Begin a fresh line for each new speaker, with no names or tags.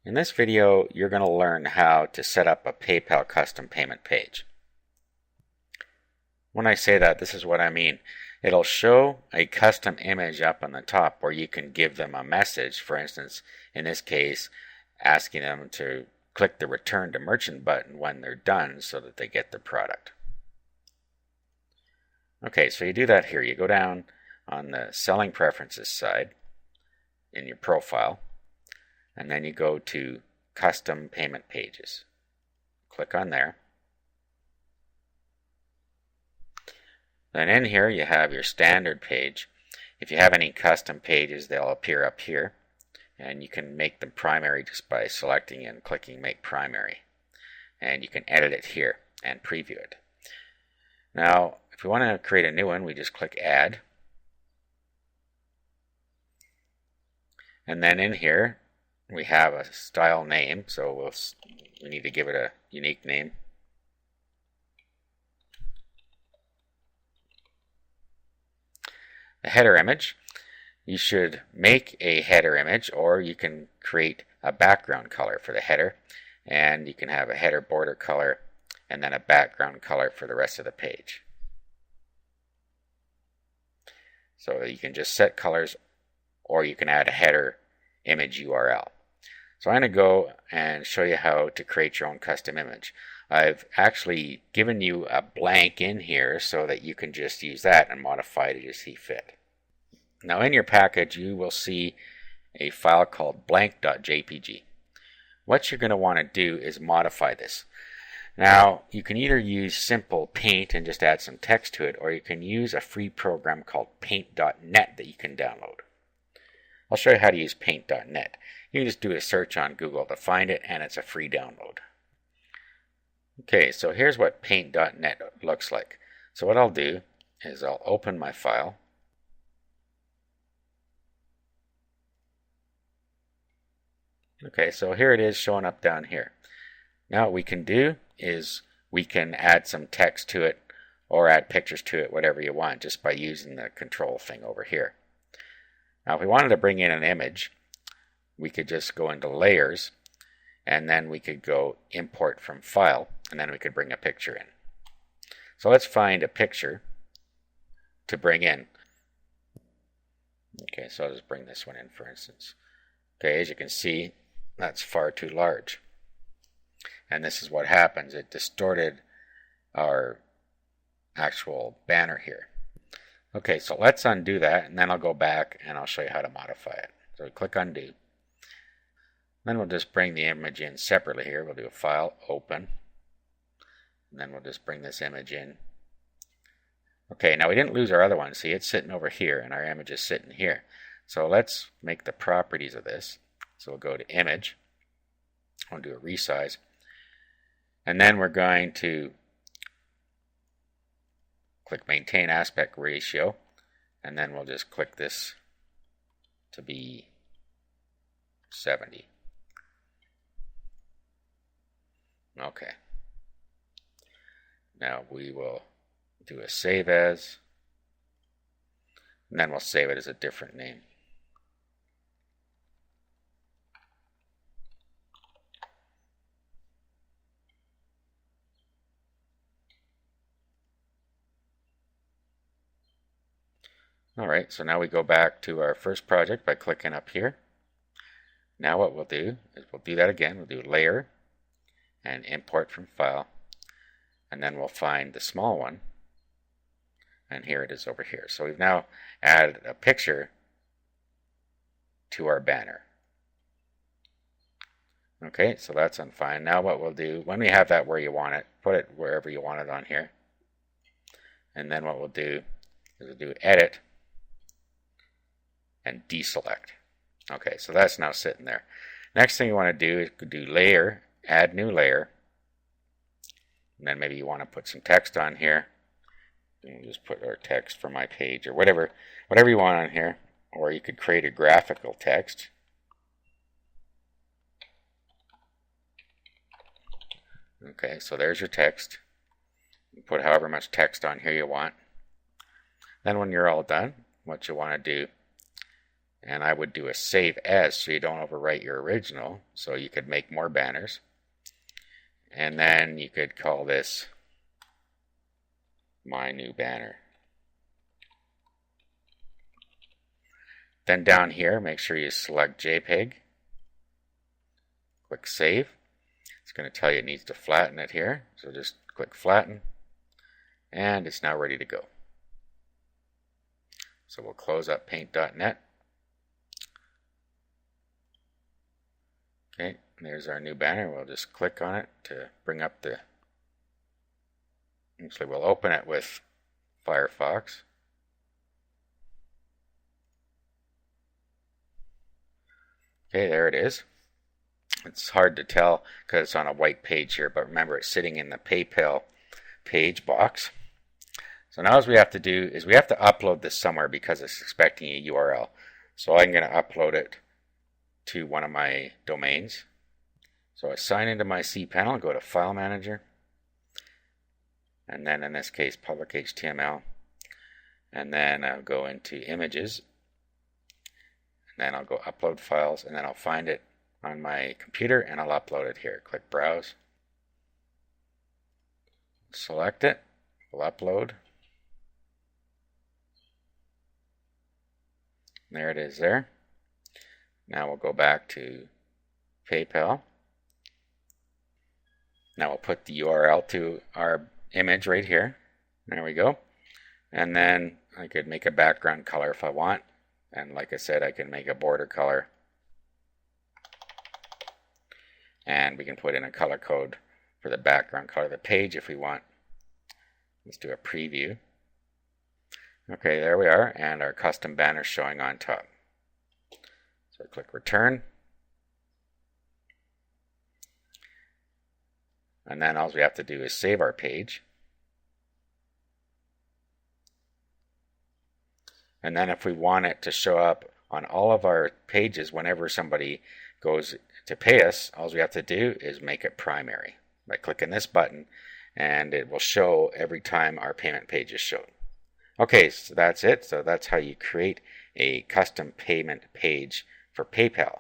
In this video, you're going to learn how to set up a PayPal custom payment page. When I say that, this is what I mean. It'll show a custom image up on the top where you can give them a message. For instance, in this case, asking them to click the Return to Merchant button when they're done so that they get the product. Okay, so you do that here. You go down on the Selling Preferences side in your profile, and then you go to Custom Payment Pages. Click on there. Then in here you have your standard page. If you have any custom pages, they'll appear up here, and you can make them primary just by selecting and clicking Make Primary. And you can edit it here and preview it. Now, if we want to create a new one, we just click Add. And then in here we have a style name, so we need to give it a unique name. The header image, you should make a header image, or you can create a background color for the header, and you can have a header border color and then a background color for the rest of the page. So you can just set colors, or you can add a header image URL. So I'm going to go and show you how to create your own custom image. I've actually given you a blank in here so that you can just use that and modify it as you see fit. Now in your package you will see a file called blank.jpg. What you're going to want to do is modify this. Now you can either use simple paint and just add some text to it, or you can use a free program called paint.net that you can download. I'll show you how to use paint.net. You can just do a search on Google to find it, and it's a free download. Okay, so here's what paint.net looks like. So what I'll do is I'll open my file. Okay, so here it is showing up down here. Now what we can do is we can add some text to it or add pictures to it, whatever you want, just by using the control thing over here. Now if we wanted to bring in an image, we could just go into Layers, and then we could go Import from File, and then we could bring a picture in. So let's find a picture to bring in. Okay, so I'll just bring this one in, for instance. Okay, as you can see, that's far too large. And this is what happens. It distorted our actual banner here. Okay, so let's undo that, and then I'll go back and I'll show you how to modify it. So we click Undo. Then we'll just bring the image in separately here. We'll do a File, Open, and then we'll just bring this image in. Okay, now we didn't lose our other one. See, it's sitting over here, and our image is sitting here. So let's make the properties of this. So we'll go to Image. We'll do a resize. And then we're going to click Maintain Aspect Ratio, and then we'll just click this to be 70. Okay. Now we will do a Save As, and then we'll save it as a different name. Alright, so now we go back to our first project by clicking up here. Now what we'll do is we'll do that again. We'll do Layer and Import from File, and then we'll find the small one, and here it is over here. So we've now added a picture to our banner. Okay, so that's on fine. Now what we'll do, when we have that where you want it, put it wherever you want it on here. And then what we'll do is we'll do Edit and Deselect. Okay, so that's now sitting there. Next thing you want to do is do Layer, Add New Layer, and then maybe you want to put some text on here. And we'll just put our text for my page, or whatever you want on here. Or you could create a graphical text. Okay, so there's your text. You put however much text on here you want. Then when you're all done, what you want to do And I would do a save as so you don't overwrite your original, so you could make more banners. And then you could call this my new banner. Then down here, make sure you select JPEG. Click Save. It's going to tell you it needs to flatten it here, so just click Flatten, and it's now ready to go. So we'll close up paint.net. Okay, there's our new banner. We'll just click on it to bring up the... Actually, we'll open it with Firefox. Okay, there it is. It's hard to tell because it's on a white page here, but remember it's sitting in the PayPal page box. So now what we have to do is we have to upload this somewhere because it's expecting a URL. So I'm going to upload it to one of my domains. So I sign into my cPanel, go to File Manager, and then in this case Public HTML, and then I'll go into Images, and then I'll go Upload Files, and then I'll find it on my computer and I'll upload it here. Click Browse, select it, we'll upload. There it is there. Now we'll go back to PayPal. Now we'll put the URL to our image right here. There we go. And then I could make a background color if I want. And like I said, I can make a border color. And we can put in a color code for the background color of the page if we want. Let's do a preview. Okay, there we are, and our custom banner showing on top. So click Return. And then all we have to do is save our page. And then if we want it to show up on all of our pages whenever somebody goes to pay us, all we have to do is make it primary by clicking this button, and it will show every time our payment page is shown. Okay, so that's it. So that's how you create a custom payment page for PayPal.